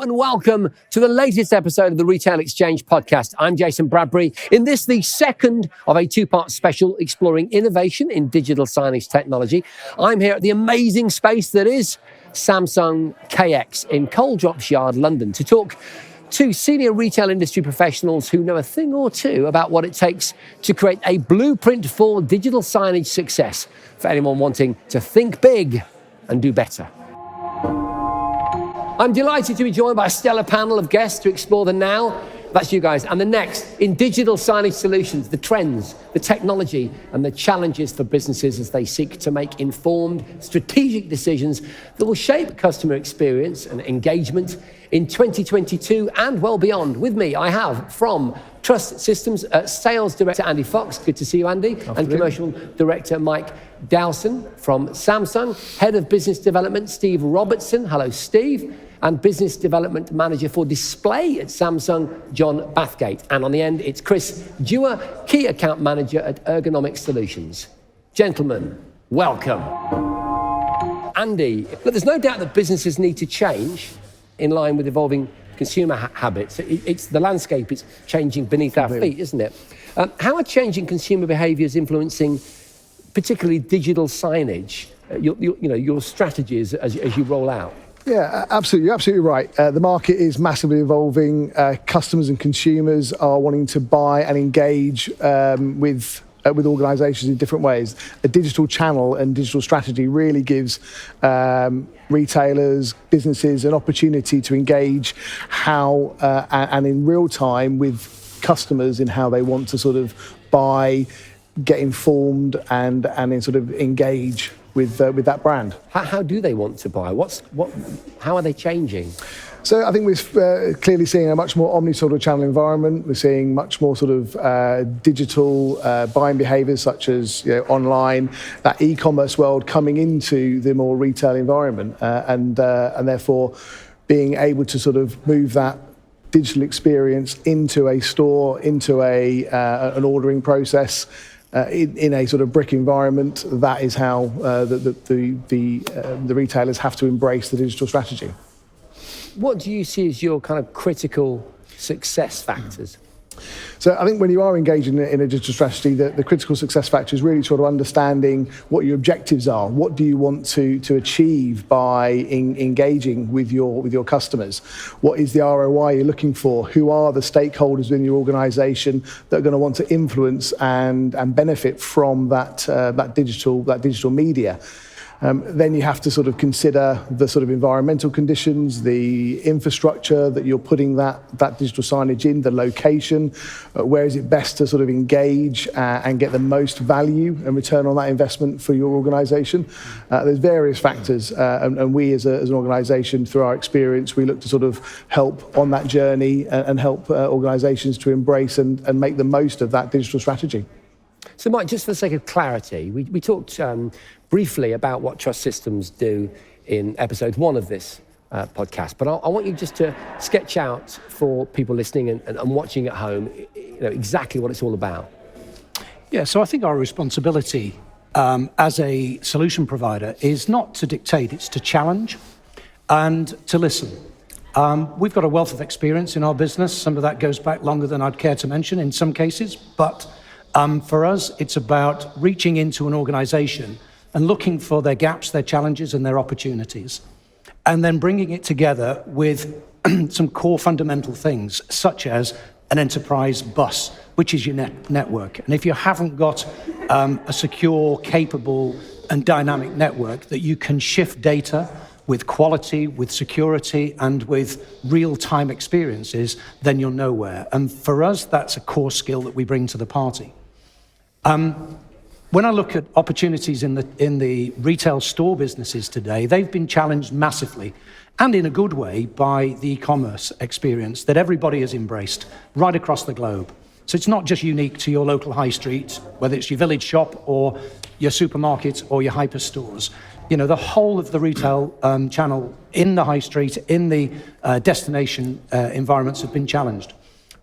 and welcome to the latest episode of the Retail Exchange podcast. I'm Jason Bradbury. In this, the second of a two-part special exploring innovation in digital signage technology. I'm here at the amazing space that is Samsung KX in Coal Drops Yard, London, to talk to senior retail industry professionals who know a thing or two about what it takes to create a blueprint for digital signage success for anyone wanting to think big and do better. I'm delighted to be joined by a stellar panel of guests to explore the now, that's you guys, and the next in digital signage solutions, the trends, the technology, and the challenges for businesses as they seek to make informed, strategic decisions that will shape customer experience and engagement in 2022 and well beyond. With me, I have from Trust Systems Sales Director Andy Fox, good to see you, Andy, and Commercial Director Mike Dowson. From Samsung, Head of Business Development Steve Robertson, hello Steve, and Business Development Manager for Display at Samsung, John Bathgate. And on the end, it's Chris Dewar, Key Account Manager at Ergonomic Solutions. Gentlemen, welcome. Andy, look, there's no doubt that businesses need to change in line with evolving consumer habits. It's the landscape is changing beneath our feet, isn't it? How are changing consumer behaviours influencing particularly digital signage, your strategies as you roll out? Yeah, absolutely. You're absolutely right. The market is massively evolving. Customers and consumers are wanting to buy and engage with organisations in different ways. A digital channel and digital strategy really gives retailers, businesses an opportunity to engage how and in real time with customers in how they want to sort of buy, get informed, and in sort of engage with that brand. How do they want to buy? How are they changing? So I think we're clearly seeing a much more omni-sort of channel environment. We're seeing much more sort of digital buying behaviours, such as online, that e-commerce world coming into the more retail environment, and therefore being able to sort of move that digital experience into a store, into an ordering process. In a sort of brick environment, that is how the retailers have to embrace the digital strategy. What do you see as your kind of critical success factors? So I think when you are engaging in a digital strategy, the critical success factor is really sort of understanding what your objectives are. What do you want to achieve by engaging with your customers? What is the ROI you're looking for? Who are the stakeholders within your organisation that are going to want to influence and benefit from that digital media? Then you have to sort of consider the sort of environmental conditions, the infrastructure that you're putting that digital signage in, the location, where is it best to sort of engage and get the most value and return on that investment for your organisation. There's various factors, and we as an organisation, through our experience, we look to sort of help on that journey and help organisations to embrace and make the most of that digital strategy. So Mike, just for the sake of clarity, we talked briefly about what Trust Systems do in episode 1 of this podcast, but I want you just to sketch out for people listening and watching at home, exactly what it's all about. Yeah, so I think our responsibility as a solution provider is not to dictate, it's to challenge and to listen. We've got a wealth of experience in our business. Some of that goes back longer than I'd care to mention in some cases, but for us, it's about reaching into an organisation and looking for their gaps, their challenges, and their opportunities, and then bringing it together with some core fundamental things, such as an enterprise bus, which is your network. And if you haven't got a secure, capable, and dynamic network that you can shift data with quality, with security, and with real-time experiences, then you're nowhere. And for us, that's a core skill that we bring to the party. When I look at opportunities in the retail store businesses today, they've been challenged massively, and in a good way, by the e-commerce experience that everybody has embraced right across the globe. So it's not just unique to your local high street, whether it's your village shop or your supermarket or your hyper stores. The whole of the retail channel in the high street, in the destination environments have been challenged.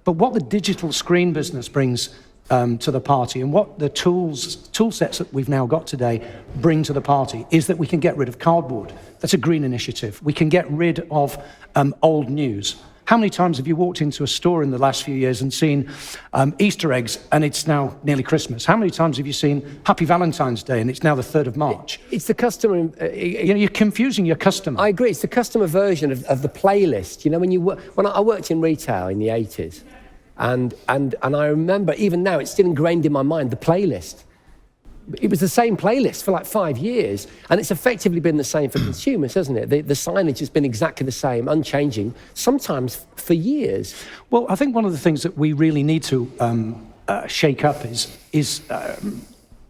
But what the digital screen business brings to the party. And what the tool sets that we've now got today bring to the party is that we can get rid of cardboard. That's a green initiative. We can get rid of old news. How many times have you walked into a store in the last few years and seen Easter eggs and it's now nearly Christmas? How many times have you seen Happy Valentine's Day and it's now the 3rd of March? It's the customer. You're confusing your customer. I agree. It's the customer version of the playlist. You know, when I worked in retail in the 80s, and I remember even now it's still ingrained in my mind, the playlist. It was the same playlist for like 5 years, and it's effectively been the same for consumers, hasn't it? The signage has been exactly the same, unchanging, sometimes for years. Well, I think one of the things that we really need to shake up is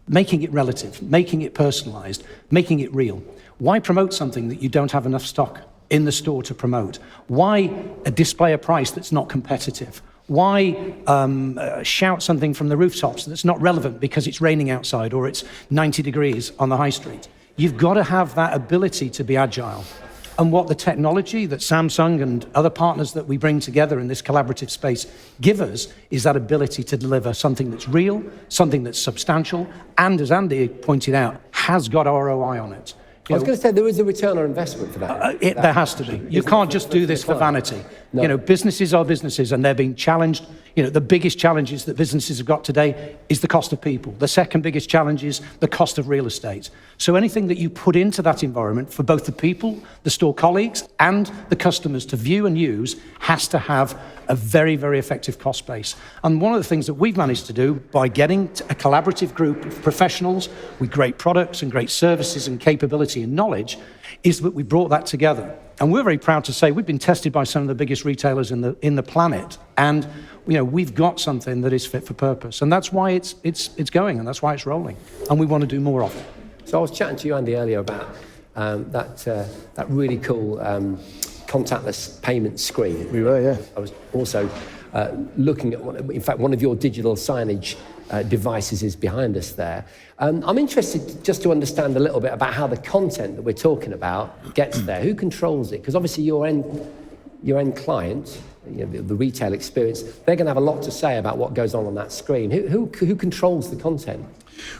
making it relative, making it personalised, making it real. Why promote something that you don't have enough stock in the store to promote? Why display a price that's not competitive? Why shout something from the rooftops that's not relevant because it's raining outside or it's 90 degrees on the high street? You've got to have that ability to be agile. And what the technology that Samsung and other partners that we bring together in this collaborative space give us is that ability to deliver something that's real, something that's substantial, and as Andy pointed out, has got ROI on it. I was going to say there is a return on investment for that. There has to be. You can't just do this for vanity. No. You know, businesses are businesses and they're being challenged. You know, the biggest challenges that businesses have got today is the cost of people. The second biggest challenge is the cost of real estate. So anything that you put into that environment for both the people, the store colleagues, and the customers to view and use has to have a very, very effective cost base. And one of the things that we've managed to do by getting a collaborative group of professionals with great products and great services and capability and knowledge is that we brought that together. And we're very proud to say we've been tested by some of the biggest retailers in the planet, and you know we've got something that is fit for purpose, and that's why it's going, and that's why it's rolling, and we want to do more of it. So I was chatting to you, Andy, earlier about that really cool contactless payment screen. We were, yeah. I was also looking at in fact, one of your digital signage devices is behind us there. I'm interested just to understand a little bit about how the content that we're talking about gets there. Who controls it? Because obviously your end client, you know, the retail experience, they're going to have a lot to say about what goes on that screen. Who controls the content?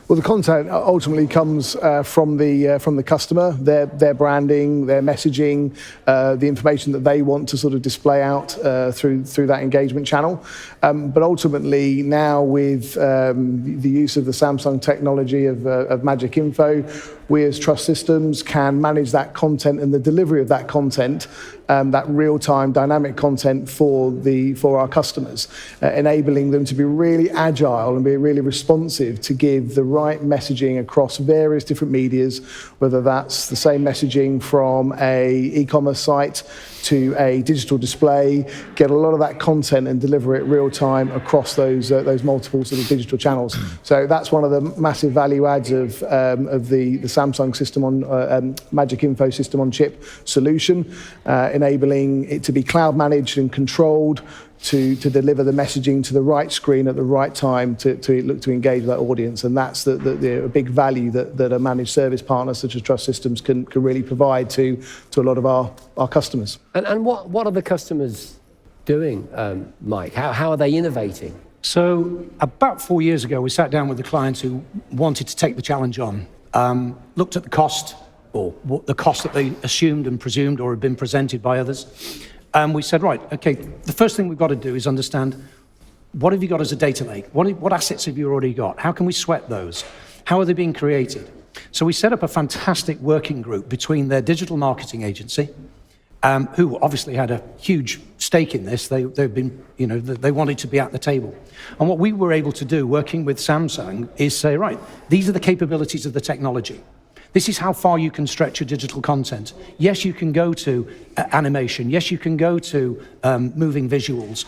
Well, the content ultimately comes from the customer, their branding, their messaging, the information that they want to sort of display out through that engagement channel. But ultimately, now with the use of the Samsung technology of Magic Info, we as Trust Systems can manage that content and the delivery of that content, that real-time dynamic content for our customers, enabling them to be really agile and be really responsive to give the right messaging across various different medias, whether that's the same messaging from a e-commerce site to a digital display, get a lot of that content and deliver it real time across those multiple sort of digital channels. So that's one of the massive value adds of the Samsung system on Magic Info system on chip solution, enabling it to be cloud managed and controlled to deliver the messaging to the right screen at the right time to look to engage that audience. And that's the big value that a managed service partner such as Trust Systems can really provide to a lot of our customers. And what are the customers doing, Mike? How are they innovating? So about 4 years ago, we sat down with the clients who wanted to take the challenge on, looked at the cost, or the cost that they assumed and presumed or had been presented by others. And we said, right, okay, the first thing we've got to do is understand what have you got as a data lake? What assets have you already got? How can we sweat those? How are they being created? So we set up a fantastic working group between their digital marketing agency, who obviously had a huge stake in this. They've been, you know, they wanted to be at the table. And what we were able to do, working with Samsung, is say, right, these are the capabilities of the technology. This is how far you can stretch your digital content. Yes, you can go to animation. Yes, you can go to moving visuals.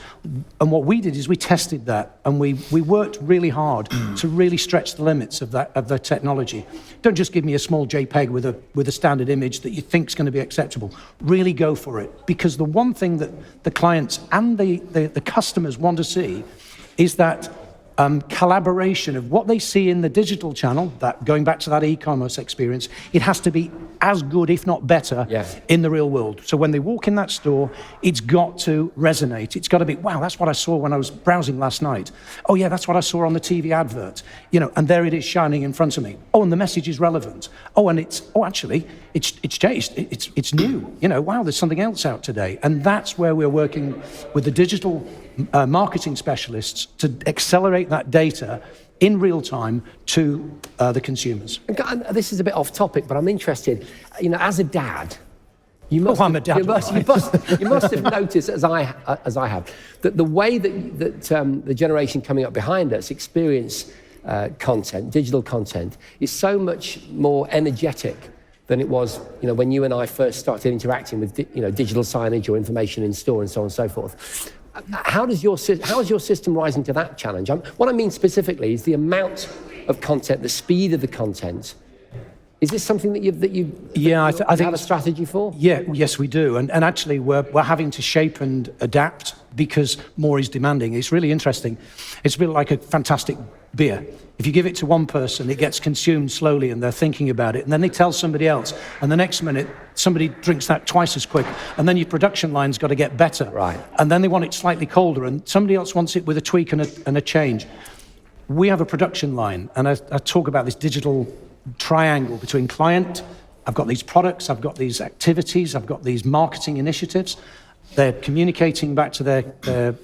And what we did is we tested that, and we worked really hard to really stretch the limits of the technology. Don't just give me a small JPEG with a standard image that you think is going to be acceptable. Really go for it, because the one thing that the clients and the customers want to see is that collaboration of what they see in the digital channel, that going back to that e-commerce experience, it has to be as good, if not better, in the real world. So when they walk in that store, it's got to resonate. It's got to be, wow, that's what I saw when I was browsing last night. Oh yeah, that's what I saw on the TV advert. And there it is shining in front of me. Oh, and the message is relevant. Oh, and actually, it's changed. It's new. Wow, there's something else out today. And that's where we're working with the digital marketing specialists to accelerate that data in real time to the consumers. This is a bit off topic, but I'm interested. As a dad, you must. I'm a dad. You must have noticed, as I have, that the way that the generation coming up behind us experience content, digital content, is so much more energetic than it was, when you and I first started interacting with, digital signage or information in store and so on and so forth. How is your system rising to that challenge? What I mean specifically is the amount of content, the speed of the content. Is this something that you I think have a strategy for? Yeah, yes, we do. And actually, we're having to shape and adapt because more is demanding. It's really interesting. It's a bit like a fantastic beer. If you give it to one person, it gets consumed slowly and they're thinking about it. And then they tell somebody else. And the next minute, somebody drinks that twice as quick. And then your production line's got to get better. Right. And then they want it slightly colder. And somebody else wants it with a tweak and a change. We have a production line. And I talk about this digital triangle between client. I've got these products. I've got these activities. I've got these marketing initiatives. They're communicating back to their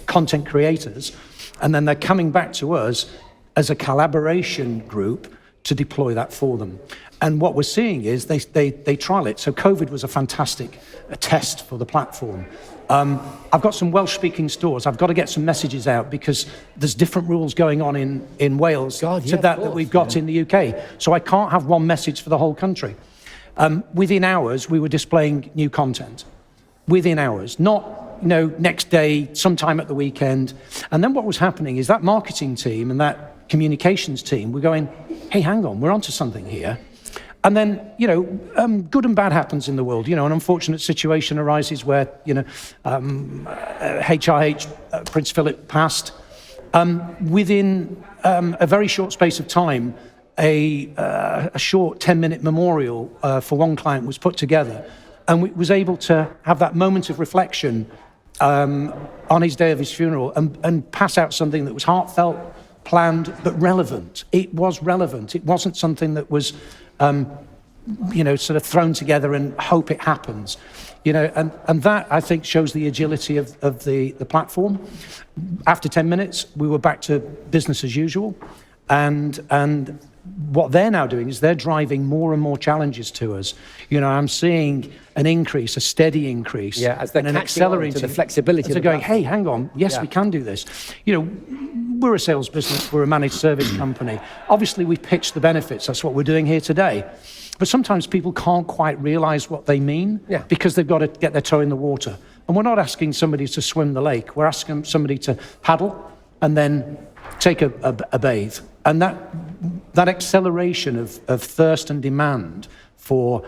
content creators. And then they're coming back to us as a collaboration group to deploy that for them. And what we're seeing is they trial it. So COVID was a fantastic test for the platform. I've got some Welsh-speaking stores. I've got to get some messages out because there's different rules going on in Wales to that we've got in the UK. So I can't have one message for the whole country. Within hours, we were displaying new content. Within hours, not next day, sometime at the weekend. And then what was happening is that marketing team and that communications team were going, hey, hang on, we're onto something here. And then, good and bad happens in the world. An unfortunate situation arises where, HRH, Prince Philip passed. Within a very short space of time, a short 10-minute memorial for one client was put together. And we was able to have that moment of reflection on his day of his funeral and pass out something that was heartfelt, planned, but relevant. It was relevant. It wasn't something that was, sort of thrown together and hope it happens. And that, I think, shows the agility of the platform. After 10 minutes, we were back to business as usual. And what they're now doing is they're driving more and more challenges to us. I'm seeing an increase, a steady increase, as they're and an accelerating the flexibility. They're going, hey, hang on, yes, we can do this. We're a sales business, we're a managed service company. Obviously, we pitch the benefits. That's what we're doing here today. But sometimes people can't quite realize what they mean because they've got to get their toe in the water. And we're not asking somebody to swim the lake. We're asking somebody to paddle and then take a bathe. And that acceleration of thirst and demand for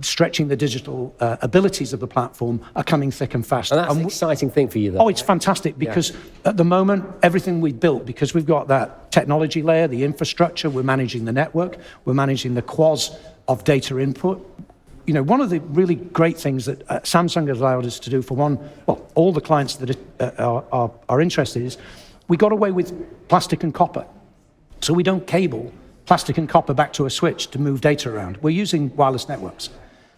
stretching the digital abilities of the platform are coming thick and fast. And that's an exciting thing for you, though. Oh, it's fantastic because at the moment, everything we've built, because we've got that technology layer, the infrastructure, we're managing the network, we're managing the quads of data input. One of the really great things that Samsung has allowed us to do for all the clients that are interested is we got away with plastic and copper. So we don't cable plastic and copper back to a switch to move data around. We're using wireless networks.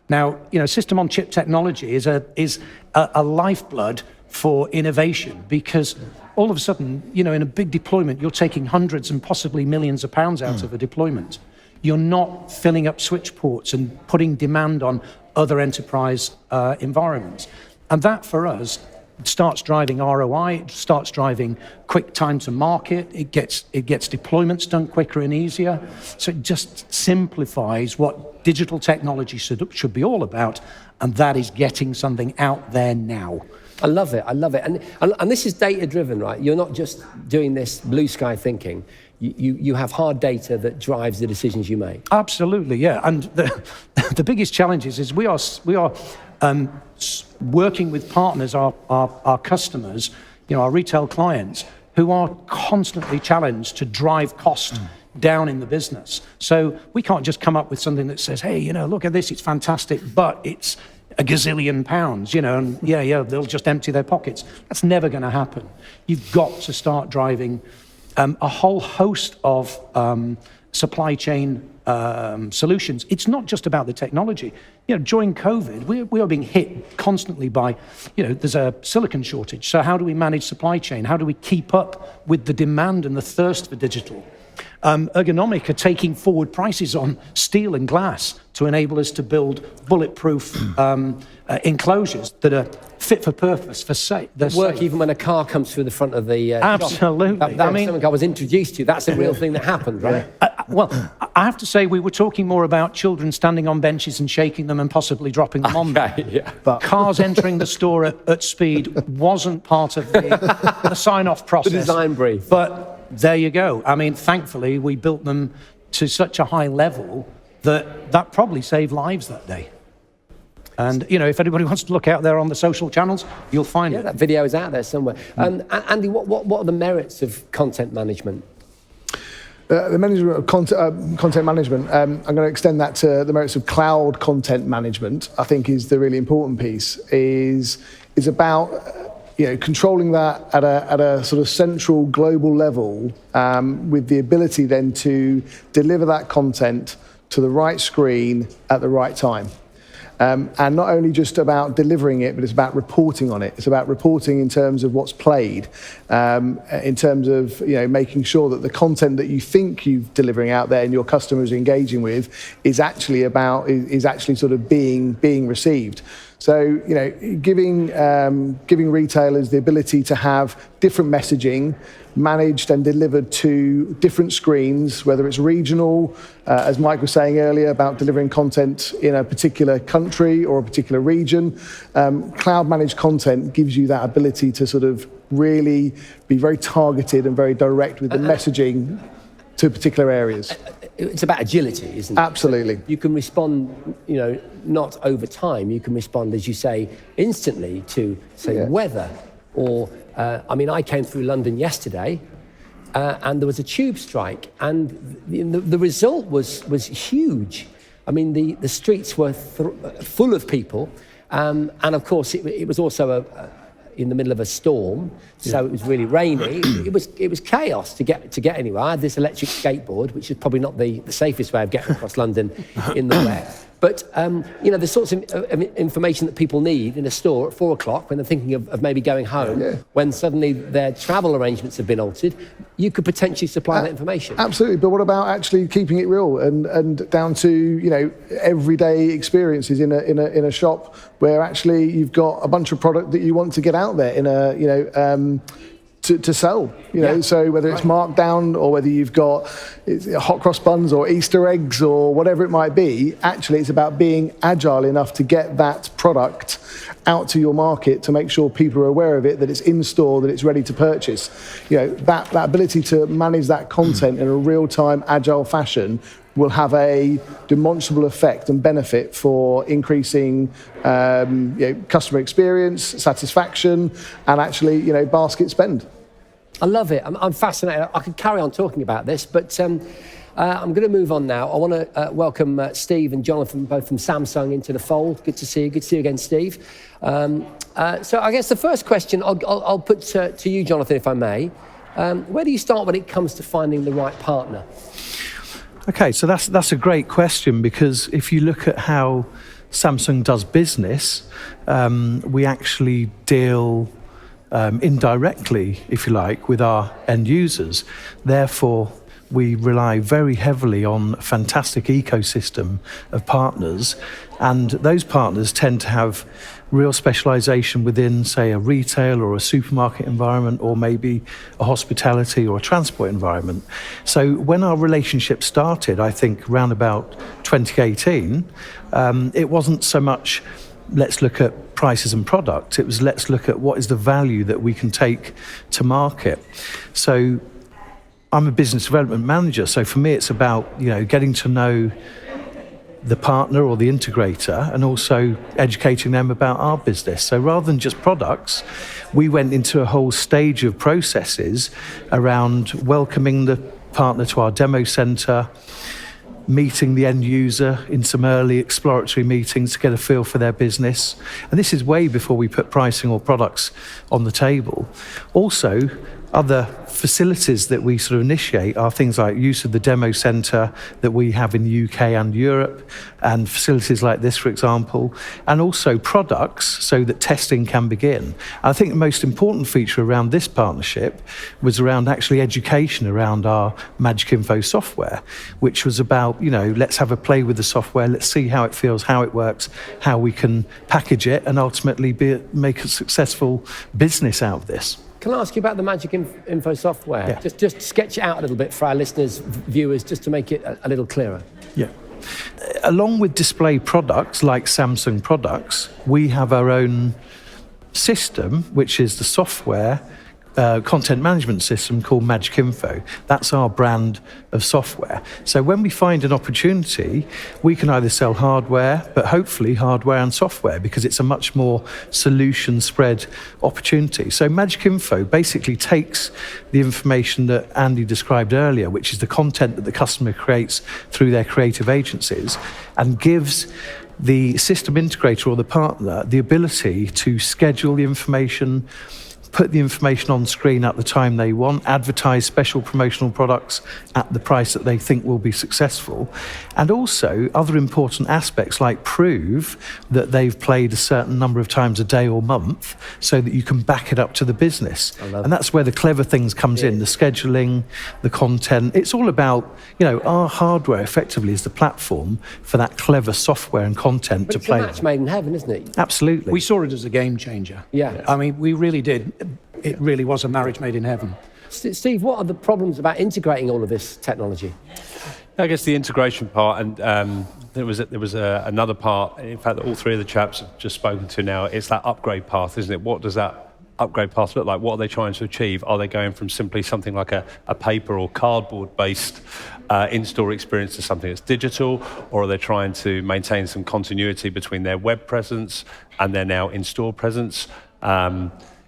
Now, system-on-chip technology is a lifeblood for innovation because all of a sudden, in a big deployment, you're taking hundreds and possibly millions of pounds out of a deployment. You're not filling up switch ports and putting demand on other enterprise environments. And that, for us, starts driving ROI, it starts driving quick time to market, it gets deployments done quicker and easier. So it just simplifies what digital technology should be all about, and that is getting something out there now. I love it. And this is data-driven, right? You're not just doing this blue sky thinking. You have hard data that drives the decisions you make. Absolutely, yeah. And the biggest challenge is we are working with partners, our customers, our retail clients, who are constantly challenged to drive cost down in the business. So we can't just come up with something that says, hey, look at this, it's fantastic, but it's a gazillion pounds, and they'll just empty their pockets. That's never going to happen. You've got to start driving a whole host of supply chain solutions. It's not just about the technology. During COVID, we are being hit constantly by, there's a silicon shortage. So how do we manage supply chain? How do we keep up with the demand and the thirst for digital? Ergonomic are taking forward prices on steel and glass to enable us to build bulletproof enclosures that are fit for purpose, for safe. Work even when a car comes through the front of the Absolutely. shop. Something I was introduced to. That's a real thing that happened, right? Well, I have to say we were talking more about children standing on benches and shaking them and possibly dropping them on them. Yeah. But cars entering the store at speed wasn't part of the sign-off process. The design brief. But there you go. Thankfully, we built them to such a high level that probably saved lives that day. And, if anybody wants to look out there on the social channels, you'll find it. That video is out there somewhere. Andy, what are the merits of content management? The management of content management, I'm going to extend that to the merits of cloud content management, I think is the really important piece, is about controlling that at a sort of central global level, with the ability then to deliver that content to the right screen at the right time. And not only just about delivering it, but it's about reporting on it. It's about reporting in terms of what's played, in terms of making sure that the content that you think you're delivering out there and your customers are engaging with is actually sort of being received. So giving retailers the ability to have different messaging managed and delivered to different screens, whether it's regional, as Mike was saying earlier about delivering content in a particular country or a particular region. Cloud managed content gives you that ability to sort of really be very targeted and very direct with the messaging to particular areas. It's about agility, isn't it? Absolutely. You can respond, not over time. You can respond, as you say, instantly to, say, weather. Or, I came through London yesterday, and there was a tube strike, and the result was huge. The streets were full of people, and of course it was also in the middle of a storm, so it was really rainy. It was chaos to get anywhere. I had this electric skateboard, which is probably not the safest way of getting across London in the wet. But the sorts of information that people need in a store at 4 o'clock when they're thinking of maybe going home, when suddenly their travel arrangements have been altered, you could potentially supply that information. Absolutely, but what about actually keeping it real and down to everyday experiences in a shop where actually you've got a bunch of product that you want to get out there in a to sell, so whether it's marked down or whether you've got hot cross buns or Easter eggs or whatever it might be, actually it's about being agile enough to get that product out to your market to make sure people are aware of it, that it's in store, that it's ready to purchase. That ability to manage that content in a real-time, agile fashion will have a demonstrable effect and benefit for increasing customer experience, satisfaction, and actually basket spend. I love it. I'm fascinated. I could carry on talking about this, but I'm going to move on now. I want to welcome Steve and Jonathan, both from Samsung, into the fold. Good to see you. Good to see you again, Steve. So I guess the first question I'll put to you, Jonathan, if I may. Where do you start when it comes to finding the right partner? Okay, so that's a great question, because if you look at how Samsung does business, we actually deal indirectly, if you like, with our end users. Therefore, we rely very heavily on a fantastic ecosystem of partners, and those partners tend to have real specialization within, say, a retail or a supermarket environment, or maybe a hospitality or a transport environment. So when our relationship started, I think around about 2018, it wasn't so much let's look at prices and product, it was let's look at what is the value that we can take to market. So I'm a business development manager, so for me it's about getting to know the partner or the integrator and also educating them about our business. So rather than just products, we went into a whole stage of processes around welcoming the partner to our demo centre, meeting the end user in some early exploratory meetings to get a feel for their business. And this is way before we put pricing or products on the table. Also, other facilities that we sort of initiate are things like use of the demo centre that we have in the UK and Europe, and facilities like this, for example, and also products so that testing can begin. I think the most important feature around this partnership was around actually education around our Magic Info software, which was about, let's have a play with the software, let's see how it feels, how it works, how we can package it, and ultimately make a successful business out of this. Can I ask you about the Magic Info software? Yeah. Just sketch it out a little bit for our listeners, viewers, just to make it a little clearer. Yeah. Along with display products like Samsung products, we have our own system, which is the software content management system called Magic Info. That's our brand of software. So when we find an opportunity, we can either sell hardware, but hopefully hardware and software, because it's a much more solution spread opportunity. So Magic Info basically takes the information that Andy described earlier, which is the content that the customer creates through their creative agencies, and gives the system integrator or the partner the ability to schedule the information, put the information on screen at the time they want, advertise special promotional products at the price that they think will be successful, and also other important aspects like prove that they've played a certain number of times a day or month so that you can back it up to the business. And that's where the clever things comes in, the scheduling, the content. It's all about, our hardware effectively is the platform for that clever software and content to play. It's a match made in heaven, isn't it? Absolutely. We saw it as a game changer. Yeah. I mean, we really did. It really was a marriage made in heaven. Steve, what are the problems about integrating all of this technology? I guess the integration part, and there was another part, in fact, that all three of the chaps have just spoken to now. It's that upgrade path, isn't it? What does that upgrade path look like? What are they trying to achieve? Are they going from simply something like a paper or cardboard-based in-store experience to something that's digital, or are they trying to maintain some continuity between their web presence and their now in-store presence?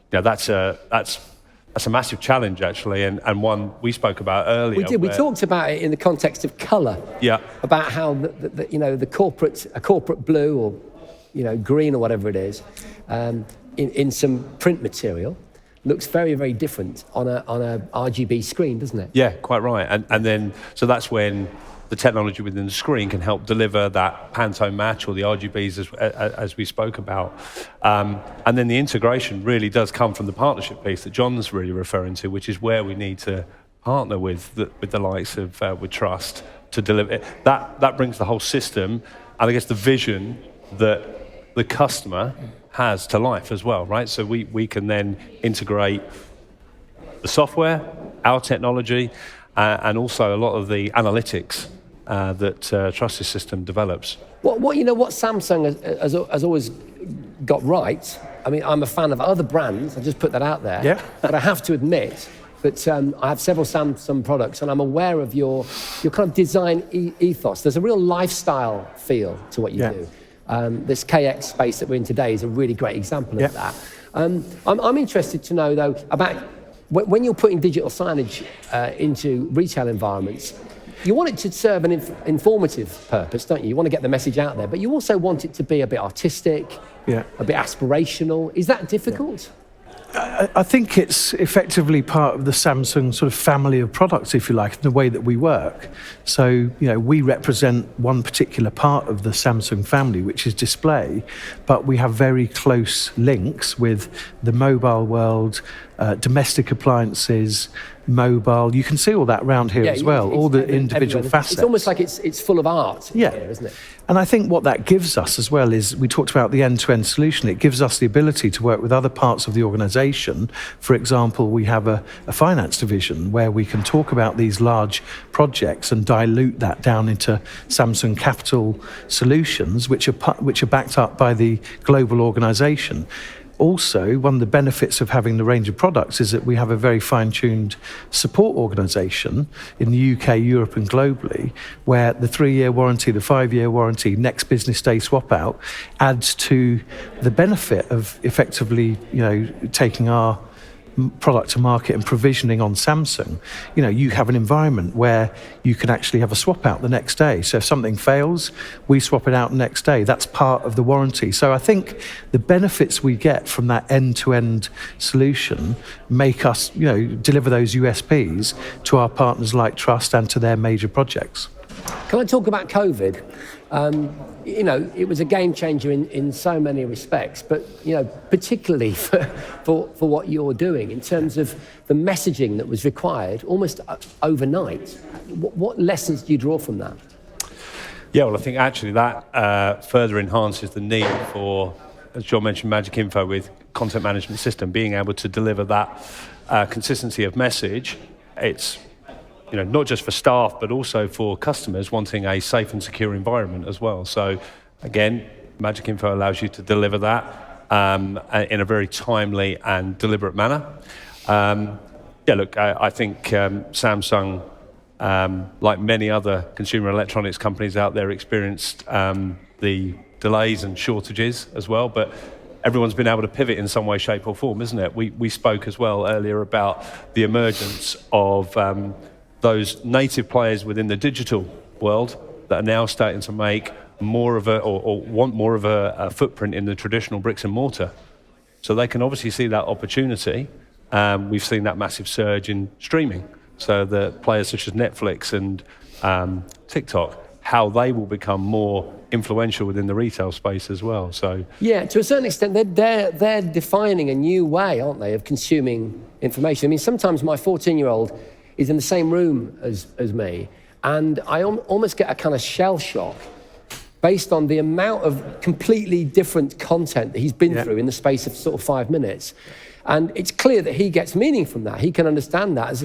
That's a massive challenge, actually, and one we spoke about earlier. We did. We talked about it in the context of colour. Yeah. About how the corporate blue or green or whatever it is, in some print material, looks very, very different on a RGB screen, doesn't it? Yeah, quite right. And then so that's when the technology within the screen can help deliver that Pantone match or the RGBs as we spoke about. And then the integration really does come from the partnership piece that John's really referring to, which is where we need to partner with the likes of with Trust to deliver it. That brings the whole system and I guess the vision that the customer has to life as well, right? So we can then integrate the software, our technology, and also a lot of the analytics that Trust's system develops. What Samsung has always got right. I mean, I'm a fan of other brands. I just put that out there. Yeah. But I have to admit that I have several Samsung products, and I'm aware of your kind of design ethos. There's a real lifestyle feel to what you do. This KX space that we're in today is a really great example of that. I'm interested to know though about when you're putting digital signage into retail environments. You want it to serve an informative purpose, don't you? You want to get the message out there, but you also want it to be a bit artistic, a bit aspirational. Is that difficult? I think it's effectively part of the Samsung sort of family of products, if you like, in the way that we work. So, we represent one particular part of the Samsung family, which is display, but we have very close links with the mobile world, domestic appliances, mobile. You can see all that around here as well, all the individual facets. It's almost like it's full of art here, isn't it? And I think what that gives us as well is, we talked about the end-to-end solution, it gives us the ability to work with other parts of the organisation. For example, we have a finance division where we can talk about these large projects and dilute that down into Samsung Capital Solutions, which are backed up by the global organisation. Also, one of the benefits of having the range of products is that we have a very fine-tuned support organisation in the UK, Europe and globally, where the 3-year warranty, the 5-year warranty, next business day swap out adds to the benefit of effectively, taking our product to market and provisioning on Samsung, you have an environment where you can actually have a swap out the next day. So if something fails, we swap it out the next day. That's part of the warranty. So I think the benefits we get from that end-to-end solution make us, deliver those USPs to our partners like Trust and to their major projects. Can I talk about COVID? It was a game changer in so many respects, but particularly for what you're doing in terms of the messaging that was required almost overnight. What lessons do you draw from that? Yeah, well, I think actually that further enhances the need for, as John mentioned, Magic Info with content management system, being able to deliver that consistency of message. It's not just for staff, but also for customers wanting a safe and secure environment as well. So, again, Magic Info allows you to deliver that in a very timely and deliberate manner. I think Samsung, like many other consumer electronics companies out there, experienced the delays and shortages as well, but everyone's been able to pivot in some way, shape or form, isn't it? We spoke as well earlier about the emergence of those native players within the digital world that are now starting to make more of or want more of a footprint in the traditional bricks and mortar. So they can obviously see that opportunity. We've seen that massive surge in streaming. So the players such as Netflix and TikTok, how they will become more influential within the retail space as well. So yeah, to a certain extent, they're defining a new way, aren't they, of consuming information. I mean, sometimes my 14-year-old is in the same room as me, and I almost get a kind of shell shock based on the amount of completely different content that he's been through in the space of sort of 5 minutes. And it's clear that he gets meaning from that. He can understand that. As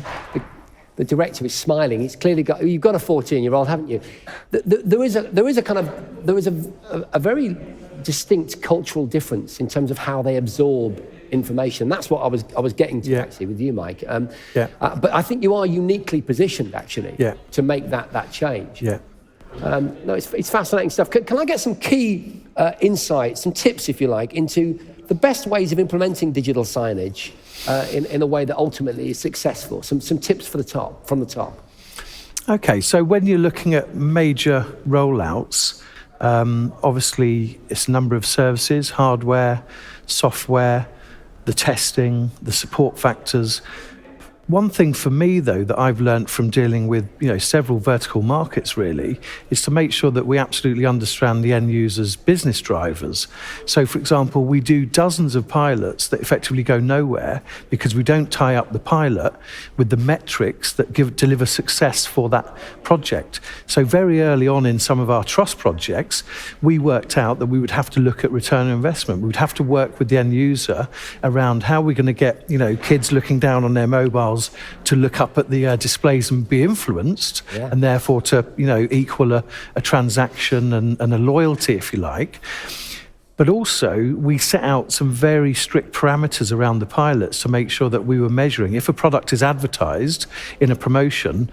the director is smiling, he's clearly you've got a 14-year-old, haven't you? There is a very distinct cultural difference in terms of how they absorb information. That's what I was getting to actually with you, Mike. But I think you are uniquely positioned actually to make that change. No, it's fascinating stuff. Can I get some key insights, some tips, if you like, into the best ways of implementing digital signage in a way that ultimately is successful? Some tips from the top. Okay, so when you're looking at major rollouts, obviously it's a number of services, hardware, software, the testing, the support factors. One thing for me, though, that I've learned from dealing with several vertical markets really is to make sure that we absolutely understand the end user's business drivers. So, for example, we do dozens of pilots that effectively go nowhere because we don't tie up the pilot with the metrics that deliver success for that project. So very early on in some of our trust projects, we worked out that we would have to look at return on investment. We would have to work with the end user around how we're going to get kids looking down on their mobiles to look up at the displays and be influenced, and therefore to equal a transaction and a loyalty, if you like. But also we set out some very strict parameters around the pilots to make sure that we were measuring if a product is advertised in a promotion,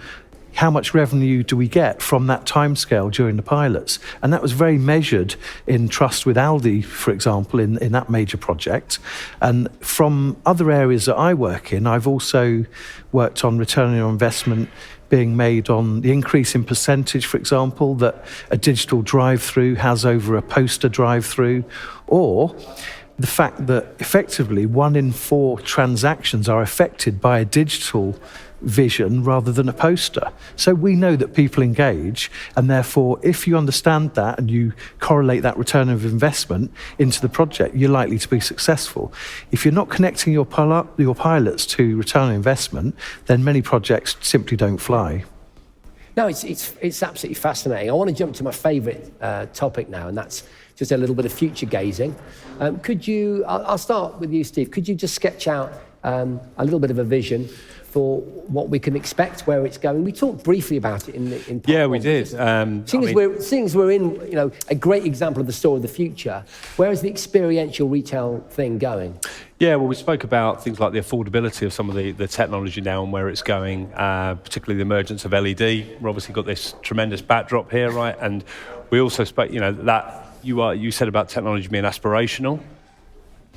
how much revenue do we get from that timescale during the pilots? And that was very measured in trust with Aldi, for example, in that major project. And from other areas that I work in, I've also worked on return on investment being made on the increase in percentage, for example, that a digital drive-through has over a poster drive-through, or the fact that effectively 1 in 4 transactions are affected by a digital vision rather than a poster. So we know that people engage, and therefore if you understand that and you correlate that return of investment into the project, you're likely to be successful. If you're not connecting your pilots to return on investment, then many projects simply don't fly. No, it's absolutely fascinating. I want to jump to my favourite topic now, and that's just a little bit of future gazing. I'll start with you, Steve. Could you just sketch out a little bit of a vision for what we can expect, where it's going? We talked briefly about it in part we one. did. Seeing as we're in a great example of the store of the future, where is the experiential retail thing going? Yeah, well, we spoke about things like the affordability of some of the technology now and where it's going, particularly the emergence of LED. We've obviously got this tremendous backdrop here, right? And we also spoke, that you said about technology being aspirational.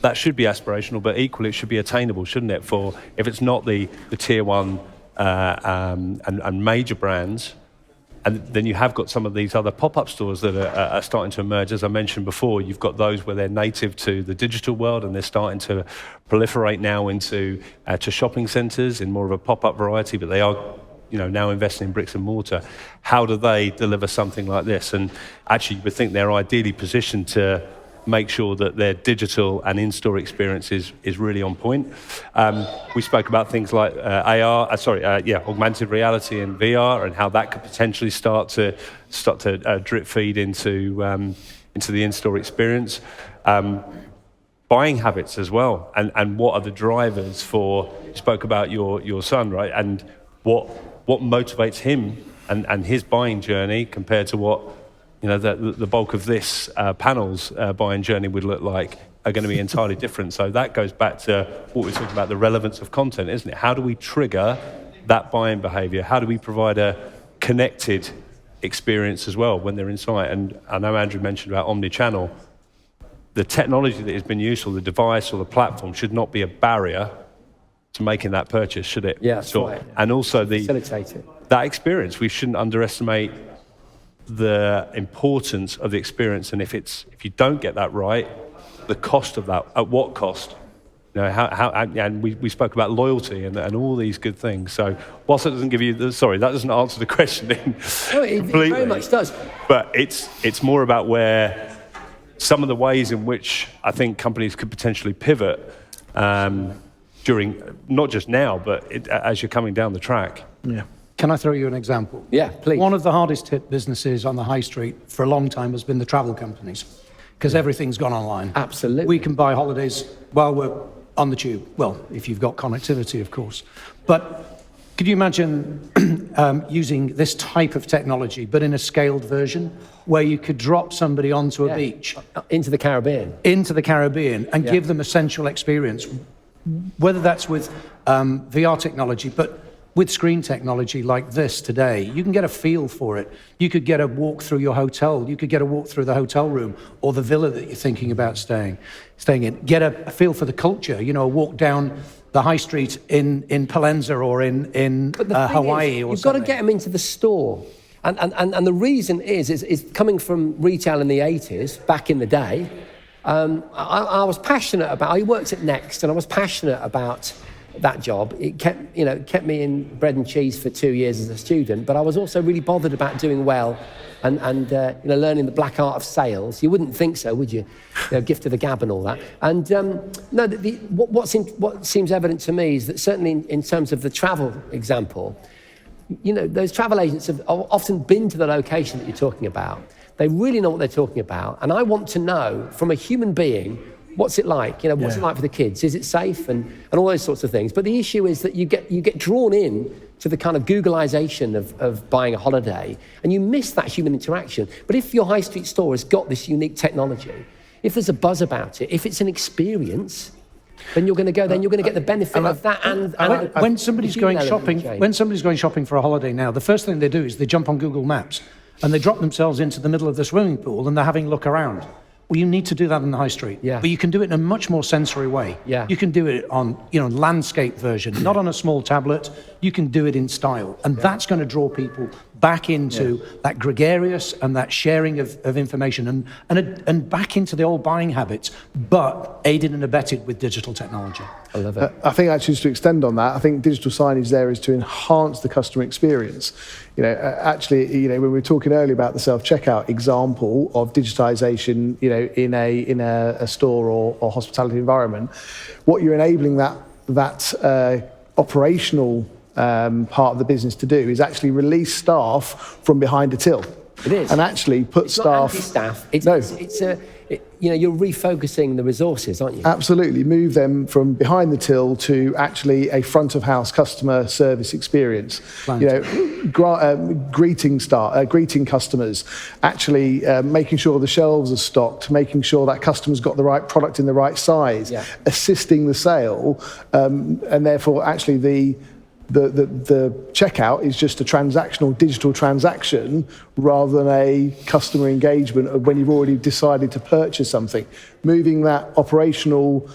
that should be aspirational, but equally it should be attainable, shouldn't it? For if it's not the tier one and major brands, and then you have got some of these other pop-up stores that are starting to emerge. As I mentioned before, you've got those where they're native to the digital world and they're starting to proliferate now into to shopping centres in more of a pop-up variety, but they are now investing in bricks and mortar. How do they deliver something like this? And actually, you would think they're ideally positioned to make sure that their digital and in-store experience is really on point. We spoke about things like augmented reality and VR, and how that could potentially start to drip feed into the in-store experience. Buying habits as well, and what are the drivers for? You spoke about your son, right? And what motivates him and his buying journey compared to what the bulk of this panel's buying journey would look like, are going to be entirely different. So that goes back to what we're talking about, the relevance of content, isn't it? How do we trigger that buying behaviour? How do we provide a connected experience as well when they're inside? And I know Andrew mentioned about omni-channel. The technology that has been used, or the device or the platform, should not be a barrier to making that purchase, should it? Yeah, that's right. And also facilitate it. That experience, we shouldn't underestimate the importance of the experience, and if you don't get that right, the cost of that. At what cost? And we spoke about loyalty and all these good things. So whilst it doesn't give you that doesn't answer the question completely. It very much does. But it's more about where some of the ways in which I think companies could potentially pivot during, not just now, but as you're coming down the track. Yeah. Can I throw you an example? Yeah, please. One of the hardest hit businesses on the high street for a long time has been the travel companies, because everything's gone online. Absolutely. We can buy holidays while we're on the tube. Well, if you've got connectivity, of course. But could you imagine using this type of technology, but in a scaled version, where you could drop somebody onto a beach? Into the Caribbean. Into the Caribbean, and give them a sensual experience, whether that's with VR technology, but with screen technology like this today, you can get a feel for it. You could get a walk through your hotel. You could get a walk through the hotel room or the villa that you're thinking about staying in. Get a feel for the culture. A walk down the high street in Palenza or in Hawaii or something. You've got to get them into the store. And the reason is coming from retail in the 80s, back in the day, I was passionate about, I worked at Next, and I was passionate about that job. It kept me in bread and cheese for 2 years as a student, but I was also really bothered about doing well and learning the black art of sales. You wouldn't think so, would you? Gift of the gab and all that. And what seems evident to me is that certainly in terms of the travel example, those travel agents have often been to the location that you're talking about. They really know what they're talking about, and I want to know from a human being, what's it like? What's it like for the kids? Is it safe? And all those sorts of things. But the issue is that you get drawn in to the kind of Googleization of buying a holiday, and you miss that human interaction. But if your high street store has got this unique technology, if there's a buzz about it, if it's an experience, then you're going to go. Then you're going to get the benefit of that. And when somebody's going shopping for a holiday now, the first thing they do is they jump on Google Maps and they drop themselves into the middle of the swimming pool and they're having a look around. Well, you need to do that in the high street. Yeah. But you can do it in a much more sensory way. Yeah. You can do it on, landscape version, not on a small tablet. You can do it in style. And that's going to draw people back into that gregarious and that sharing of information and back into the old buying habits, but aided and abetted with digital technology. I love it. I think actually just to extend on that, I think digital signage there is to enhance the customer experience. When we were talking earlier about the self-checkout example of digitization, in a store or hospitality environment, what you're enabling that operational part of the business to do is actually release staff from behind a till. It is. And actually put it's staff... not anti-staff. You're refocusing the resources, aren't you? Absolutely. Move them from behind the till to actually a front of house customer service experience. Greeting customers, actually making sure the shelves are stocked, making sure that customer's got the right product in the right size, assisting the sale, and therefore actually the checkout is just a transactional digital transaction rather than a customer engagement of when you've already decided to purchase something. Moving that operational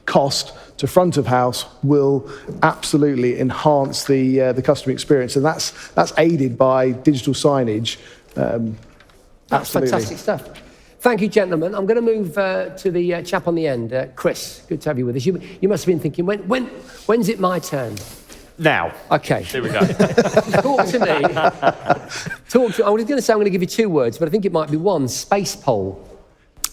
cost to front of house will absolutely enhance the customer experience, and that's aided by digital signage. That's fantastic stuff. Thank you, gentlemen. I'm going to move to the chap on the end. Chris, good to have you with us. You must have been thinking, when's it my turn? Now. Okay. Here we go. Talk to me. I was going to say I'm going to give you 2 words, but I think it might be one. Space pole.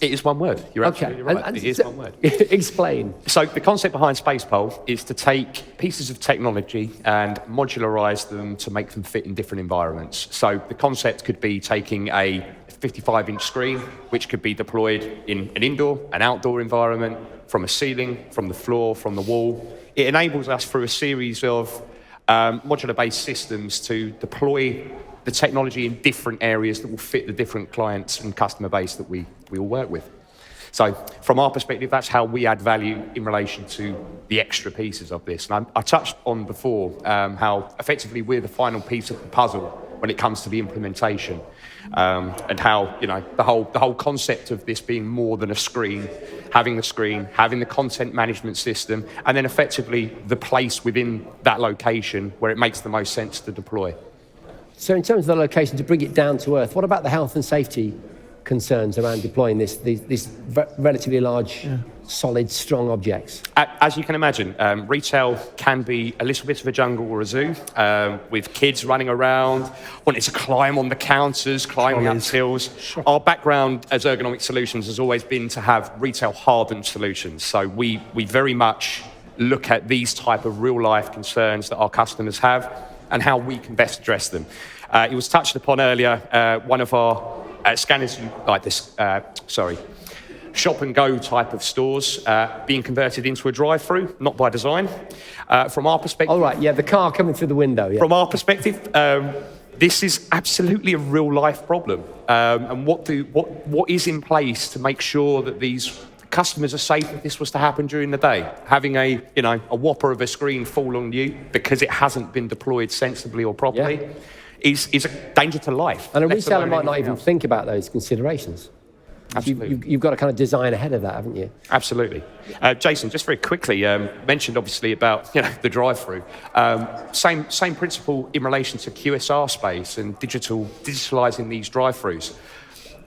It is one word. You're absolutely right. And it is one word. Explain. So the concept behind Space Pole is to take pieces of technology and modularize them to make them fit in different environments. So the concept could be taking a 55-inch screen, which could be deployed in an indoor, an outdoor environment, from a ceiling, from the floor, from the wall. It enables us through a series of modular-based systems to deploy the technology in different areas that will fit the different clients and customer base that we all work with. So from our perspective, that's how we add value in relation to the extra pieces of this. And I touched on before how effectively we're the final piece of the puzzle when it comes to the implementation, and how the whole concept of this being more than a screen, having the content management system, and then effectively the place within that location where it makes the most sense to deploy. So in terms of the location, to bring it down to earth, what about the health and safety concerns around deploying these relatively large, solid, strong objects? As you can imagine, retail can be a little bit of a jungle or a zoo, with kids running around, wanting to climb on the counters, climbing up hills. Sure. Our background as Ergonomic Solutions has always been to have retail-hardened solutions. So we very much look at these type of real-life concerns that our customers have and how we can best address them. It was touched upon earlier, one of our scanners like this, shop and go type of stores being converted into a drive-through, not by design. From our perspective... All right, the car coming through the window, yeah. From our perspective, this is absolutely a real-life problem. And what is in place to make sure that these customers are safe if this was to happen during the day? Having a whopper of a screen fall on you because it hasn't been deployed sensibly or properly is a danger to life. And a retailer might not even think about those considerations. Absolutely. You've got to kind of design ahead of that, haven't you? Absolutely. Jason, just very quickly, mentioned obviously about the drive-through. Same principle in relation to QSR space and digitalising these drive-throughs.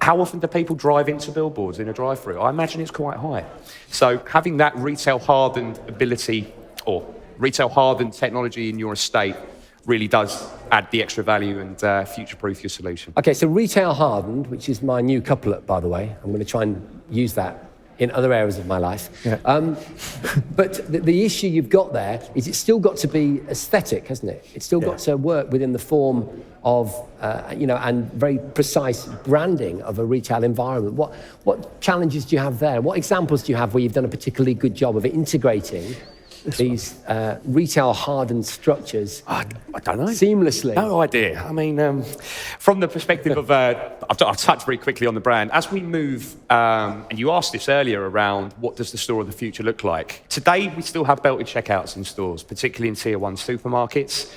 How often do people drive into billboards in a drive-through? I imagine it's quite high. So having that retail-hardened ability or retail-hardened technology in your estate really does add the extra value and future-proof your solution. Okay, so retail-hardened, which is my new couplet, by the way. I'm going to try and use that in other areas of my life. Yeah. But the issue you've got there is it's still got to be aesthetic, hasn't it? It's still got to work within the form of, and very precise branding of a retail environment. What challenges do you have there? What examples do you have where you've done a particularly good job of integrating these retail-hardened structures I don't know. seamlessly? No idea. I mean, from the perspective of, I'll touch very quickly on the brand. As we move, and you asked this earlier around what does the store of the future look like? Today, we still have belted checkouts in stores, particularly in Tier 1 supermarkets.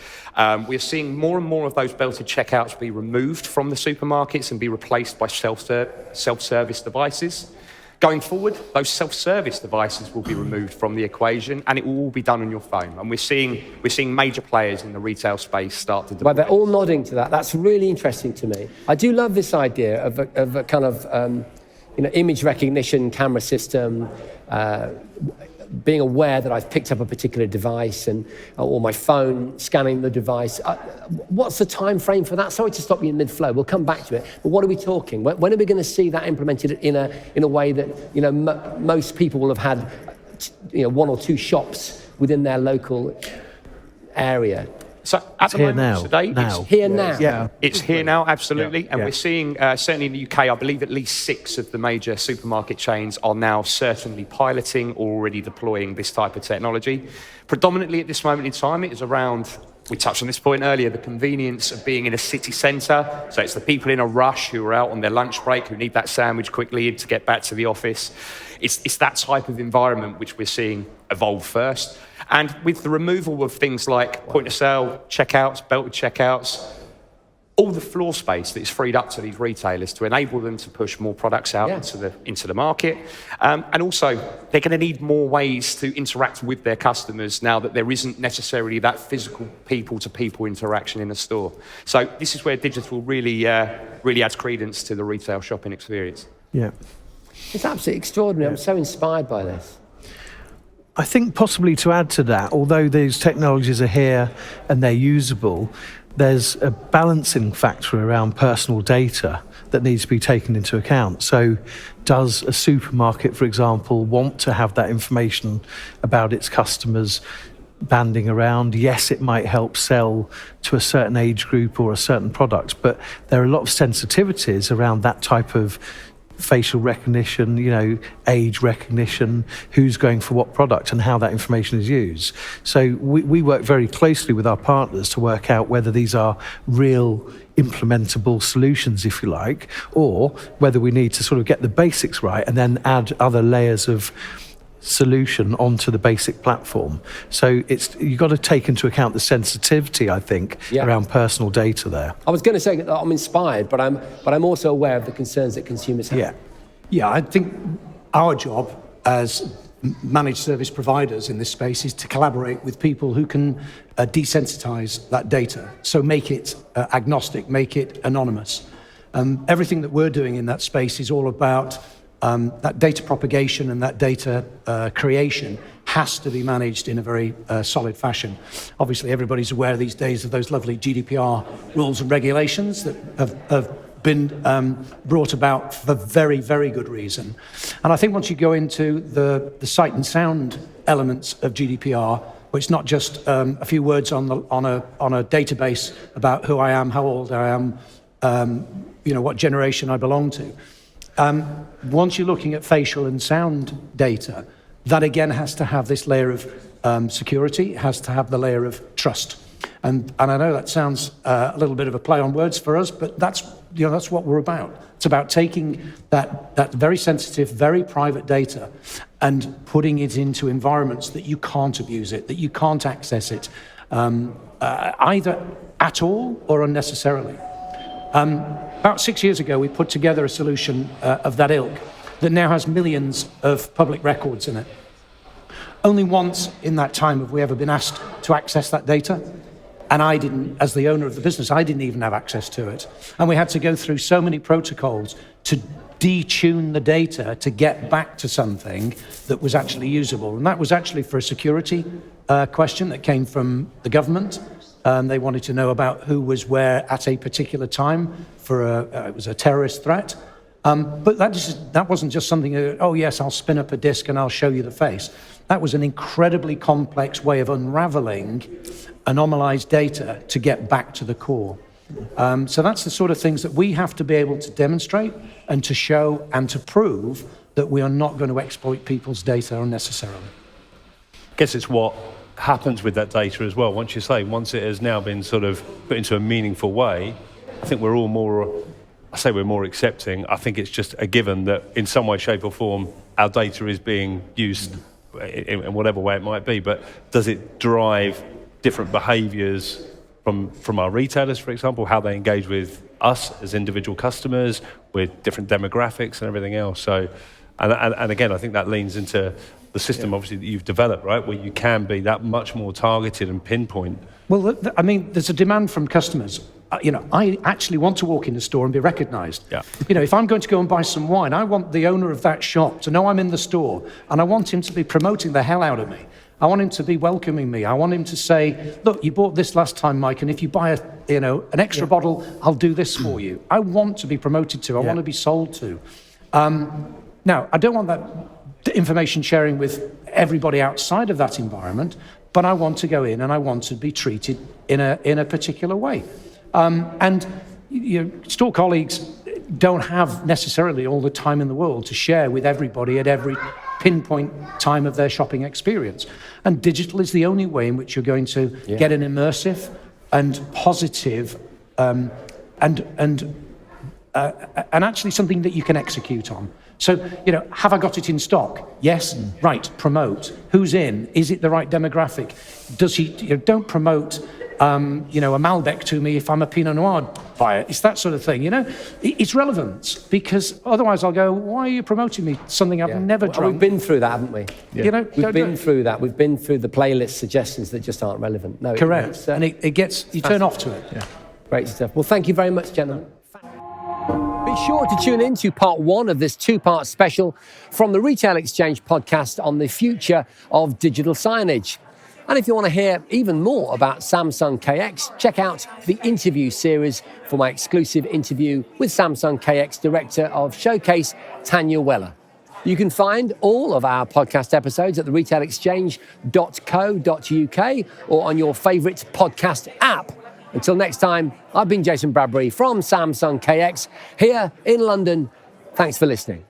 We're seeing more and more of those belted checkouts be removed from the supermarkets and be replaced by self-service devices. Going forward, those self-service devices will be removed from the equation, and it will all be done on your phone. And we're seeing major players in the retail space start to deploy. Well, they're all nodding to that. That's really interesting to me. I do love this idea of a kind of image recognition camera system, being aware that I've picked up a particular device or my phone scanning the device. What's the time frame for that? Sorry to stop you in mid-flow. We'll come back to it. But what are we talking? When are we going to see that implemented in a way that most people will have had 1 or 2 shops within their local area? So at the moment, today, it's here now. Yeah, it's here now, absolutely. And we're seeing, certainly in the UK, I believe at least 6 of the major supermarket chains are now certainly piloting or already deploying this type of technology. Predominantly at this moment in time, it is around, we touched on this point earlier, the convenience of being in a city centre. So it's the people in a rush who are out on their lunch break, who need that sandwich quickly to get back to the office. It's that type of environment which we're seeing evolve first. And with the removal of things like point of sale checkouts, belted checkouts, all the floor space that is freed up to these retailers to enable them to push more products out into the market. And also, they're going to need more ways to interact with their customers now that there isn't necessarily that physical people-to-people interaction in the store. So this is where digital really adds credence to the retail shopping experience. Yeah. It's absolutely extraordinary. I'm so inspired by this. I think possibly to add to that, although these technologies are here and they're usable, there's a balancing factor around personal data that needs to be taken into account. So does a supermarket, for example, want to have that information about its customers banding around? Yes, it might help sell to a certain age group or a certain product, but there are a lot of sensitivities around that type of facial recognition, age recognition, who's going for what product and how that information is used. So we work very closely with our partners to work out whether these are real implementable solutions, if you like, or whether we need to sort of get the basics right and then add other layers of solution onto the basic platform. So you've got to take into account the sensitivity, I think, around personal data there. I was going to say that I'm inspired, but I'm also aware of the concerns that consumers have. Yeah, I think our job as managed service providers in this space is to collaborate with people who can desensitize that data. So make it agnostic, make it anonymous. Everything that we're doing in that space is all about that data propagation and that data creation has to be managed in a very solid fashion. Obviously, everybody's aware these days of those lovely GDPR rules and regulations that have been brought about for very, very good reason. And I think once you go into the sight and sound elements of GDPR, where it's not just a few words on a database about who I am, how old I am, what generation I belong to. Once you're looking at facial and sound data, that again has to have this layer of security, it has to have the layer of trust. And I know that sounds a little bit of a play on words for us, but that's what we're about. It's about taking that very sensitive, very private data and putting it into environments that you can't abuse it, that you can't access it, either at all or unnecessarily. About 6 years ago, we put together a solution of that ilk that now has millions of public records in it. Only once in that time have we ever been asked to access that data. And I didn't, as the owner of the business, I didn't even have access to it. And we had to go through so many protocols to detune the data to get back to something that was actually usable. And that was actually for a security question that came from the government. They wanted to know about who was where at a particular time for it was a terrorist threat. But that wasn't just something, oh yes, I'll spin up a disk and I'll show you the face. That was an incredibly complex way of unraveling anomalized data to get back to the core. So that's the sort of things that we have to be able to demonstrate and to show and to prove that we are not going to exploit people's data unnecessarily. I guess it's what happens with that data as well. Once it has now been sort of put into a meaningful way, I think we're all more accepting. I think it's just a given that in some way, shape or form, our data is being used in whatever way it might be. But does it drive different behaviours from our retailers, for example, how they engage with us as individual customers, with different demographics and everything else? So, and again, I think that leans into the system, obviously, that you've developed, right, where you can be that much more targeted and pinpoint. Well, I mean, there's a demand from customers. I actually want to walk in the store and be recognised. Yeah. If I'm going to go and buy some wine, I want the owner of that shop to know I'm in the store, and I want him to be promoting the hell out of me. I want him to be welcoming me. I want him to say, look, you bought this last time, Mike, and if you buy an extra bottle, I'll do this for you. I want to be promoted to. I want to be sold to. Now, I don't want that information sharing with everybody outside of that environment, but I want to go in and I want to be treated in a particular way. And store colleagues don't have necessarily all the time in the world to share with everybody at every pinpoint time of their shopping experience. And digital is the only way in which you're going to get an immersive and positive and actually something that you can execute on. So, have I got it in stock? Yes. Right. Promote. Who's in? Is it the right demographic? Does he? Don't promote, a Malbec to me if I'm a Pinot Noir buyer. It's that sort of thing. It's relevance, because otherwise I'll go, why are you promoting me something I've never drunk? We've been through that, haven't we? Yeah. We've been through that. We've been through the playlist suggestions that just aren't relevant. No, correct. And it gets you turn off to it. Yeah. Great stuff. Well, thank you very much, gentlemen. Be sure to tune in to part 1 of this 2-part special from the Retail Exchange podcast on the future of digital signage. And if you want to hear even more about Samsung KX, check out the interview series for my exclusive interview with Samsung KX Director of Showcase, Tanya Weller. You can find all of our podcast episodes at theretailexchange.co.uk or on your favourite podcast app. Until next time, I've been Jason Bradbury from Samsung KX here in London. Thanks for listening.